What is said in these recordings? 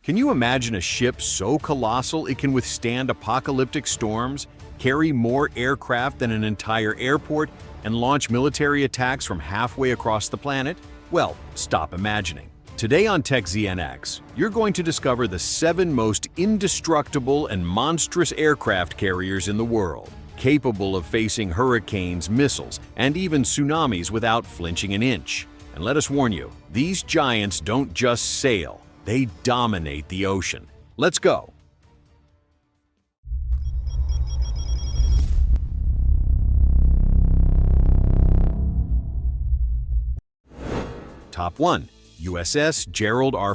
Can you imagine a ship so colossal it can withstand apocalyptic storms, carry more aircraft than an entire airport, and launch military attacks from halfway across the planet? Well, stop imagining. Today on Tech ZNX, you're going to discover the 7 most indestructible and monstrous aircraft carriers in the world, capable of facing hurricanes, missiles, and even tsunamis without flinching an inch. And let us warn you, these giants don't just sail, they dominate the ocean. Let's go! Top 1. USS Gerald R.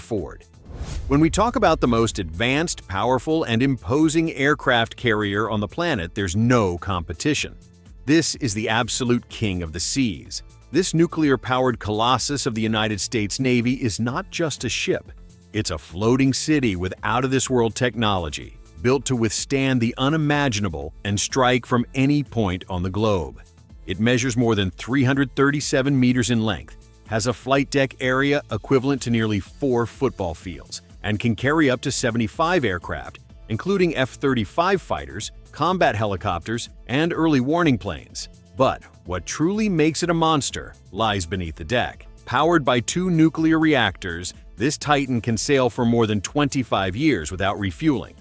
When we talk about the most advanced, powerful, and imposing aircraft carrier on the planet, there's no competition. This is the absolute king of the seas. This nuclear-powered colossus of the United States Navy is not just a ship. It's a floating city with out-of-this-world technology, built to withstand the unimaginable and strike from any point on the globe. It measures more than 337 meters in length, has a flight deck area equivalent to nearly 4 football fields, and can carry up to 75 aircraft, including F-35 fighters, combat helicopters, and early warning planes. But what truly makes it a monster lies beneath the deck. Powered by 2 nuclear reactors, this Titan can sail for more than 25 years without refueling.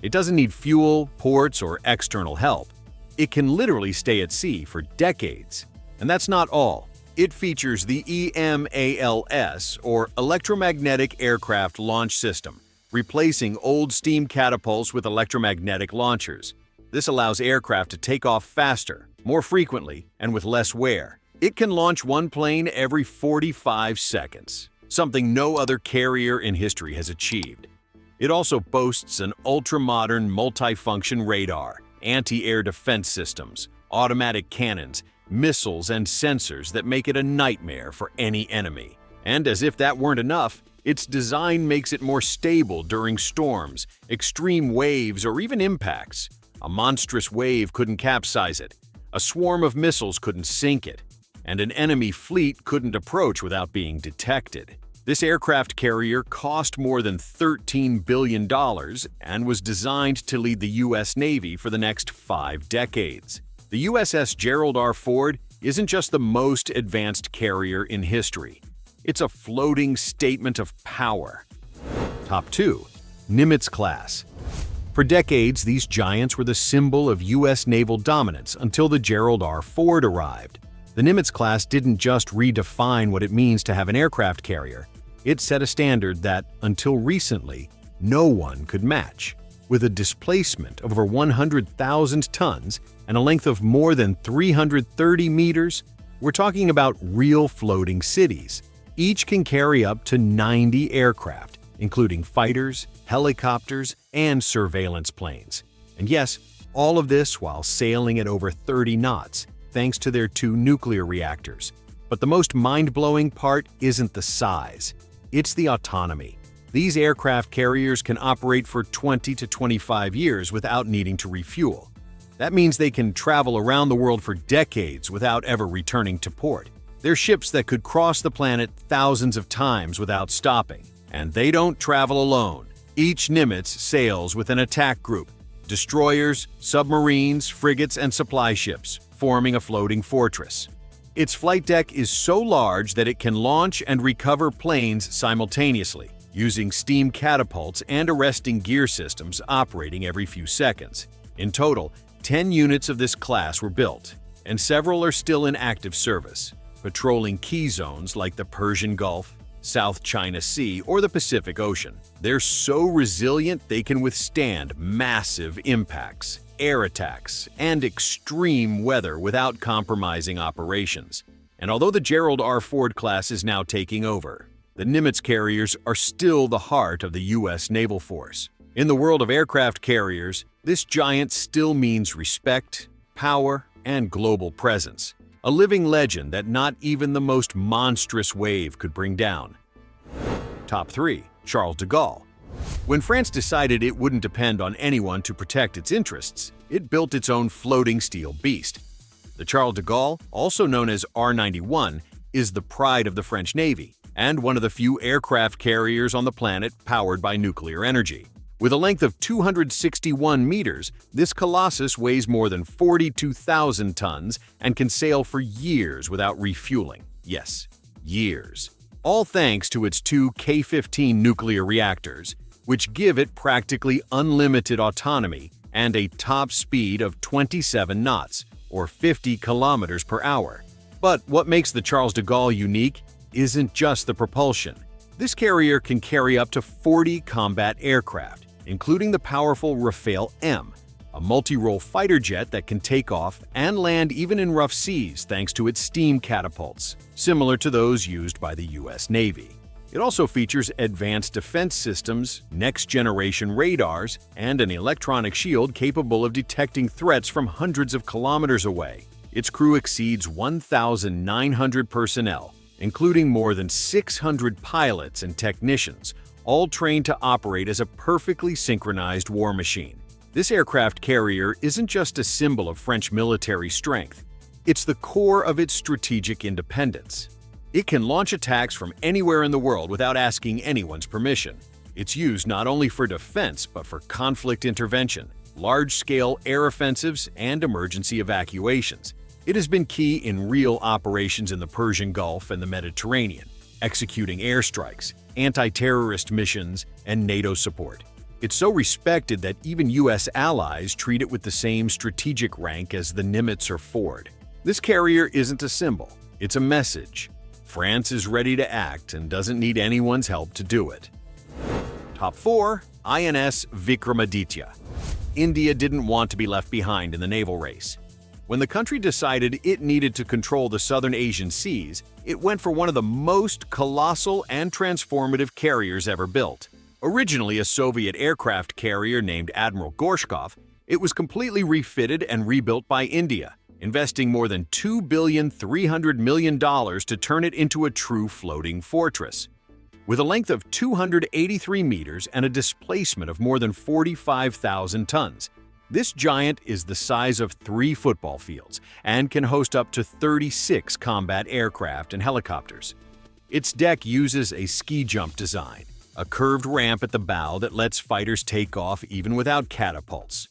It doesn't need fuel, ports, or external help. It can literally stay at sea for decades. And that's not all. It features the EMALS, or Electromagnetic Aircraft Launch System, replacing old steam catapults with electromagnetic launchers. This allows aircraft to take off faster, more frequently, and with less wear. It can launch one plane every 45 seconds, something no other carrier in history has achieved. It also boasts an ultra-modern multifunction radar, anti-air defense systems, automatic cannons, missiles, and sensors that make it a nightmare for any enemy. And as if that weren't enough, its design makes it more stable during storms, extreme waves, or even impacts. A monstrous wave couldn't capsize it, a swarm of missiles couldn't sink it, and an enemy fleet couldn't approach without being detected. This aircraft carrier cost more than $13 billion and was designed to lead the U.S. Navy for the next 5 decades. The USS Gerald R. isn't just the most advanced carrier in history. It's a floating statement of power. Top 2. Nimitz class. For decades, these giants were the symbol of U.S. naval dominance until the Gerald R. arrived. The Nimitz class didn't just redefine what it means to have an aircraft carrier. It set a standard that, until recently, no one could match. With a displacement of over 100,000 tons and a length of more than 330 meters, we're talking about real floating cities. Each can carry up to 90 aircraft, including fighters, helicopters, and surveillance planes. And yes, all of this while sailing at over 30 knots, thanks to their 2 nuclear reactors. But the most mind-blowing part isn't the size, it's the autonomy. These aircraft carriers can operate for 20 to 25 years without needing to refuel. That means they can travel around the world for decades without ever returning to port. They're ships that could cross the planet thousands of times without stopping. And they don't travel alone. Each Nimitz sails with an attack group, destroyers, submarines, frigates, and supply ships, forming a floating fortress. Its flight deck is so large that it can launch and recover planes simultaneously, using steam catapults and arresting gear systems operating every few seconds. In total, 10 units of this class were built, and several are still in active service, patrolling key zones like the Persian Gulf, South China Sea, or the Pacific Ocean. They're so resilient they can withstand massive impacts, air attacks, and extreme weather without compromising operations. And although the Gerald R. class is now taking over, the Nimitz carriers are still the heart of the U.S. naval force. In the world of aircraft carriers, this giant still means respect, power, and global presence. A living legend that not even the most monstrous wave could bring down. Top 3. Charles de Gaulle. When France decided it wouldn't depend on anyone to protect its interests, it built its own floating steel beast. The Charles de Gaulle, also known as R-91, is the pride of the French Navy. and one of the few aircraft carriers on the planet powered by nuclear energy. With a length of 261 meters, this colossus weighs more than 42,000 tons and can sail for years without refueling. Yes, years. All thanks to its two K-15 nuclear reactors, which give it practically unlimited autonomy and a top speed of 27 knots, or 50 kilometers per hour. But what makes the Charles de Gaulle unique isn't just the propulsion. This carrier can carry up to 40 combat aircraft, including the powerful Rafale M, a multi-role fighter jet that can take off and land even in rough seas thanks to its steam catapults, similar to those used by the US Navy. It also features advanced defense systems, next-generation radars, and an electronic shield capable of detecting threats from hundreds of kilometers away. Its crew exceeds 1,900 personnel, including more than 600 pilots and technicians, all trained to operate as a perfectly synchronized war machine. This aircraft carrier isn't just a symbol of French military strength, it's the core of its strategic independence. It can launch attacks from anywhere in the world without asking anyone's permission. It's used not only for defense but for conflict intervention, large-scale air offensives, and emergency evacuations. It has been key in real operations in the Persian Gulf and the Mediterranean, executing airstrikes, anti-terrorist missions, and NATO support. It's so respected that even US allies treat it with the same strategic rank as the Nimitz or Ford. This carrier isn't a symbol, it's a message. France is ready to act and doesn't need anyone's help to do it. Top 4. INS Vikramaditya. India didn't want to be left behind in the naval race. When the country decided it needed to control the southern Asian seas, it went for one of the most colossal and transformative carriers ever built. Originally a Soviet aircraft carrier named Admiral Gorshkov, it was completely refitted and rebuilt by India, investing more than $2.3 billion to turn it into a true floating fortress. With a length of 283 meters and a displacement of more than 45,000 tons, this giant is the size of 3 football fields and can host up to 36 combat aircraft and helicopters. Its deck uses a ski jump design, a curved ramp at the bow that lets fighters take off even without catapults.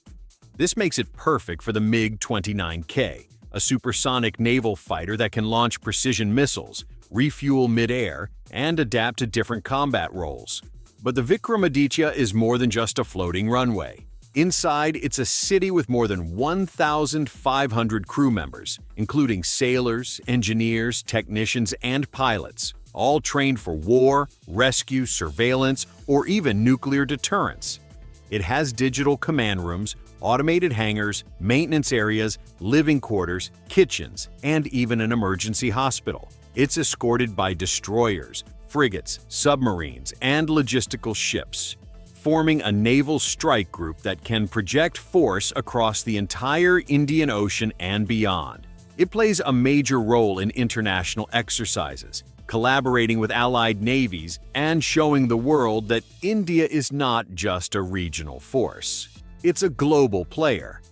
This makes it perfect for the MiG-29K, a supersonic naval fighter that can launch precision missiles, refuel mid-air, and adapt to different combat roles. But the Vikramaditya is more than just a floating runway. Inside, it's a city with more than 1,500 crew members, including sailors, engineers, technicians, and pilots, all trained for war, rescue, surveillance, or even nuclear deterrence. It has digital command rooms, automated hangars, maintenance areas, living quarters, kitchens, and even an emergency hospital. It's escorted by destroyers, frigates, submarines, and logistical ships, forming a naval strike group that can project force across the entire Indian Ocean and beyond. It plays a major role in international exercises, collaborating with allied navies and showing the world that India is not just a regional force. It's a global player.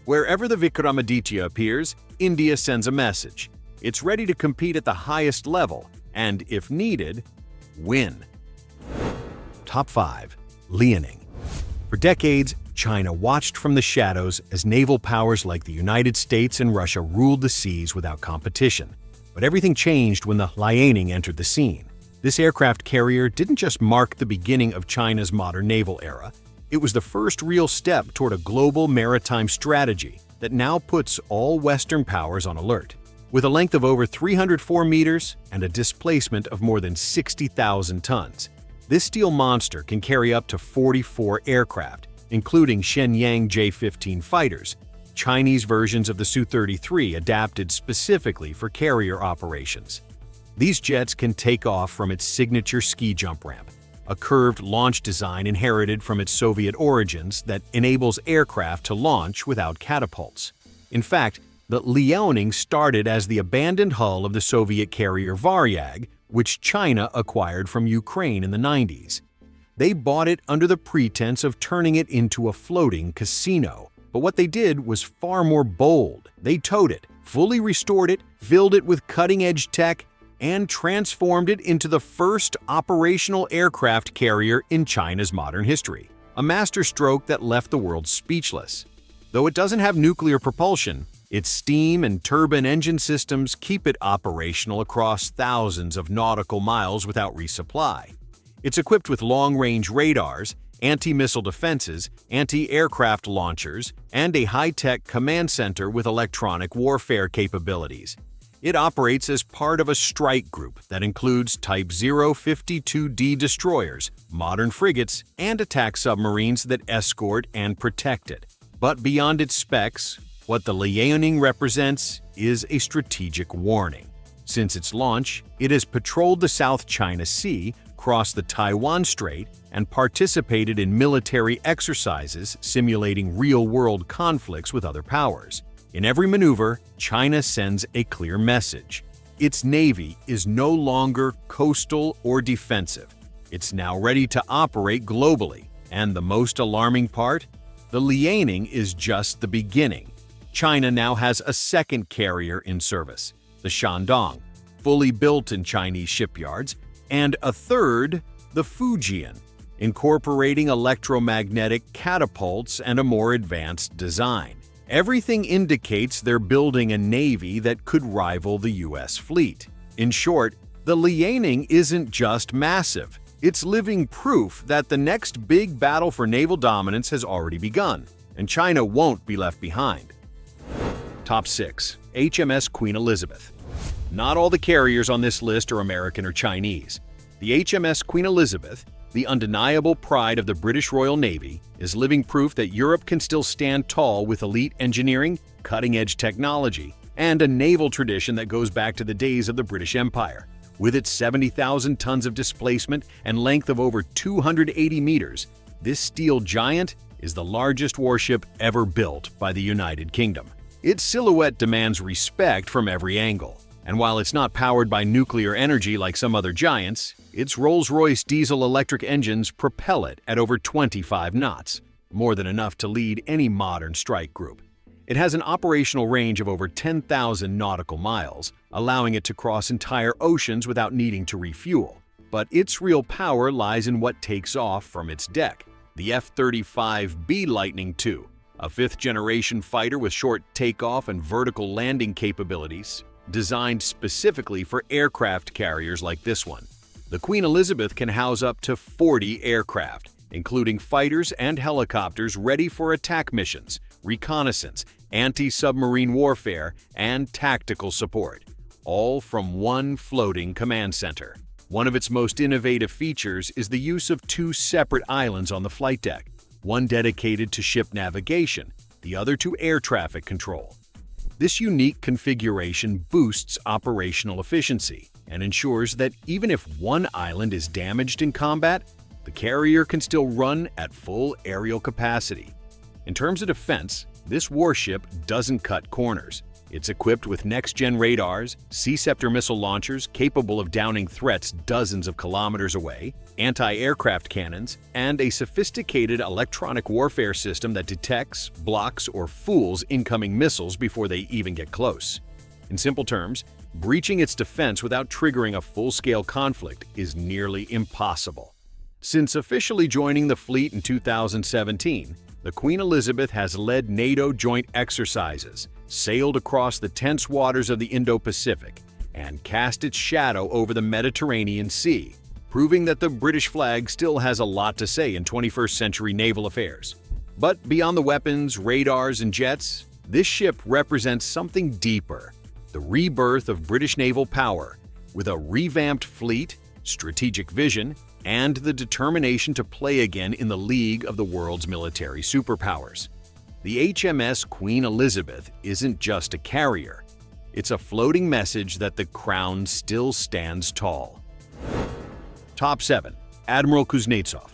Wherever the Vikramaditya appears, India sends a message. It's ready to compete at the highest level and, if needed, win. Top 5. Liaoning. For decades, China watched from the shadows as naval powers like the United States and Russia ruled the seas without competition. But everything changed when the Liaoning entered the scene. This aircraft carrier didn't just mark the beginning of China's modern naval era, it was the first real step toward a global maritime strategy that now puts all Western powers on alert. With a length of over 304 meters and a displacement of more than 60,000 tons, this steel monster can carry up to 44 aircraft, including Shenyang J-15 fighters, Chinese versions of the Su-33 adapted specifically for carrier operations. These jets can take off from its signature ski jump ramp, a curved launch design inherited from its Soviet origins that enables aircraft to launch without catapults. In fact, the Liaoning started as the abandoned hull of the Soviet carrier Varyag, which China acquired from Ukraine in the 90s. They bought it under the pretense of turning it into a floating casino. But what they did was far more bold. They towed it, fully restored it, filled it with cutting-edge tech, and transformed it into the first operational aircraft carrier in China's modern history, a masterstroke that left the world speechless. Though it doesn't have nuclear propulsion, its steam and turbine engine systems keep it operational across thousands of nautical miles without resupply. It's equipped with long-range radars, anti-missile defenses, anti-aircraft launchers, and a high-tech command center with electronic warfare capabilities. It operates as part of a strike group that includes Type 052D destroyers, modern frigates, and attack submarines that escort and protect it. But beyond its specs, what the Liaoning represents is a strategic warning. Since its launch, it has patrolled the South China Sea, crossed the Taiwan Strait, and participated in military exercises simulating real-world conflicts with other powers. In every maneuver, China sends a clear message. Its navy is no longer coastal or defensive. It's now ready to operate globally. And the most alarming part? The Liaoning is just the beginning. China now has a second carrier in service, the Shandong, fully built in Chinese shipyards, and a third, the Fujian, incorporating electromagnetic catapults and a more advanced design. Everything indicates they're building a navy that could rival the U.S. fleet. In short, the Liaoning isn't just massive. It's living proof that the next big battle for naval dominance has already begun, and China won't be left behind. Top 6. HMS Queen Elizabeth. Not all the carriers on this list are American or Chinese. The HMS Queen Elizabeth, the undeniable pride of the British Royal Navy, is living proof that Europe can still stand tall with elite engineering, cutting-edge technology, and a naval tradition that goes back to the days of the British Empire. With its 70,000 tons of displacement and length of over 280 meters, this steel giant is the largest warship ever built by the United Kingdom. Its silhouette demands respect from every angle. And while it's not powered by nuclear energy like some other giants, its Rolls-Royce diesel-electric engines propel it at over 25 knots, more than enough to lead any modern strike group. It has an operational range of over 10,000 nautical miles, allowing it to cross entire oceans without needing to refuel. But its real power lies in what takes off from its deck, the F-35B Lightning II, a fifth-generation fighter with short takeoff and vertical landing capabilities, designed specifically for aircraft carriers like this one. The Queen Elizabeth can house up to 40 aircraft, including fighters and helicopters ready for attack missions, reconnaissance, anti-submarine warfare, and tactical support, all from one floating command center. One of its most innovative features is the use of two separate islands on the flight deck, one dedicated to ship navigation, the other to air traffic control. This unique configuration boosts operational efficiency and ensures that even if one island is damaged in combat, the carrier can still run at full aerial capacity. In terms of defense, this warship doesn't cut corners. It's equipped with next-gen radars, Sea Scepter missile launchers capable of downing threats dozens of kilometers away, anti-aircraft cannons, and a sophisticated electronic warfare system that detects, blocks, or fools incoming missiles before they even get close. In simple terms, breaching its defense without triggering a full-scale conflict is nearly impossible. Since officially joining the fleet in 2017, the Queen Elizabeth has led NATO joint exercises, sailed across the tense waters of the Indo-Pacific, and cast its shadow over the Mediterranean Sea, proving that the British flag still has a lot to say in 21st century naval affairs. But beyond the weapons, radars, and jets, this ship represents something deeper: the rebirth of British naval power, with a revamped fleet, strategic vision, and the determination to play again in the league of the world's military superpowers. The HMS Queen Elizabeth isn't just a carrier. It's a floating message that the crown still stands tall. Top 7. Admiral Kuznetsov.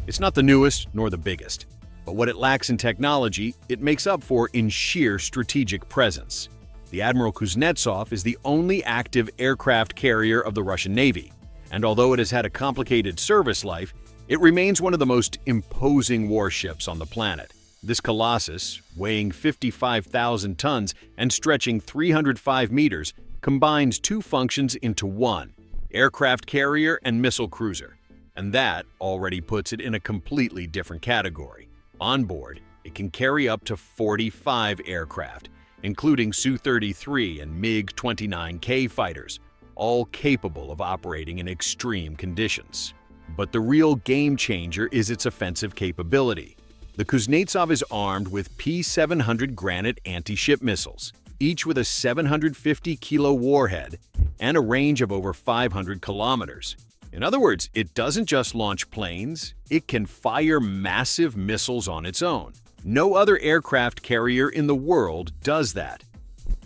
It's not the newest nor the biggest, but what it lacks in technology, it makes up for in sheer strategic presence. The Admiral Kuznetsov is the only active aircraft carrier of the Russian Navy, and although it has had a complicated service life, it remains one of the most imposing warships on the planet. This colossus, weighing 55,000 tons and stretching 305 meters, combines two functions into one: aircraft carrier and missile cruiser. And that already puts it in a completely different category. On board, it can carry up to 45 aircraft, including Su-33 and MiG-29K fighters, all capable of operating in extreme conditions. But the real game changer is its offensive capability. The Kuznetsov is armed with P-700 Granite anti-ship missiles, each with a 750-kilo warhead and a range of over 500 kilometers. In other words, it doesn't just launch planes, it can fire massive missiles on its own. No other aircraft carrier in the world does that.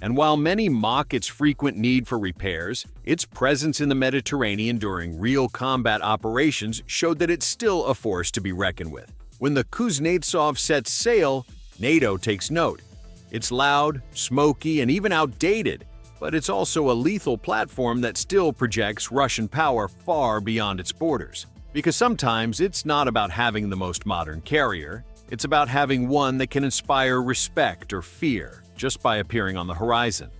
And while many mock its frequent need for repairs, its presence in the Mediterranean during real combat operations showed that it's still a force to be reckoned with. When the Kuznetsov sets sail, NATO takes note. It's loud, smoky, and even outdated, but it's also a lethal platform that still projects Russian power far beyond its borders. Because sometimes it's not about having the most modern carrier, it's about having one that can inspire respect or fear just by appearing on the horizon.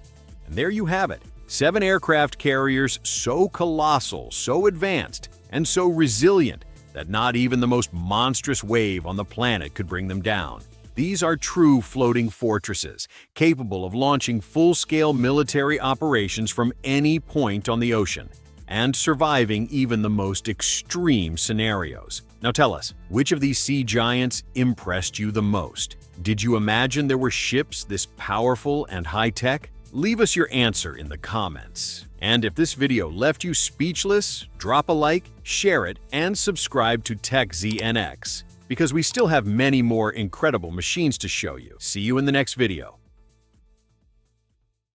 And there you have it, 7 aircraft carriers so colossal, so advanced, and so resilient that not even the most monstrous wave on the planet could bring them down. These are true floating fortresses, capable of launching full-scale military operations from any point on the ocean, and surviving even the most extreme scenarios. Now tell us, which of these sea giants impressed you the most? Did you imagine there were ships this powerful and high-tech? Leave us your answer in the comments. And if this video left you speechless, drop a like, share it, and subscribe to TechZNX, because we still have many more incredible machines to show you. See you in the next video.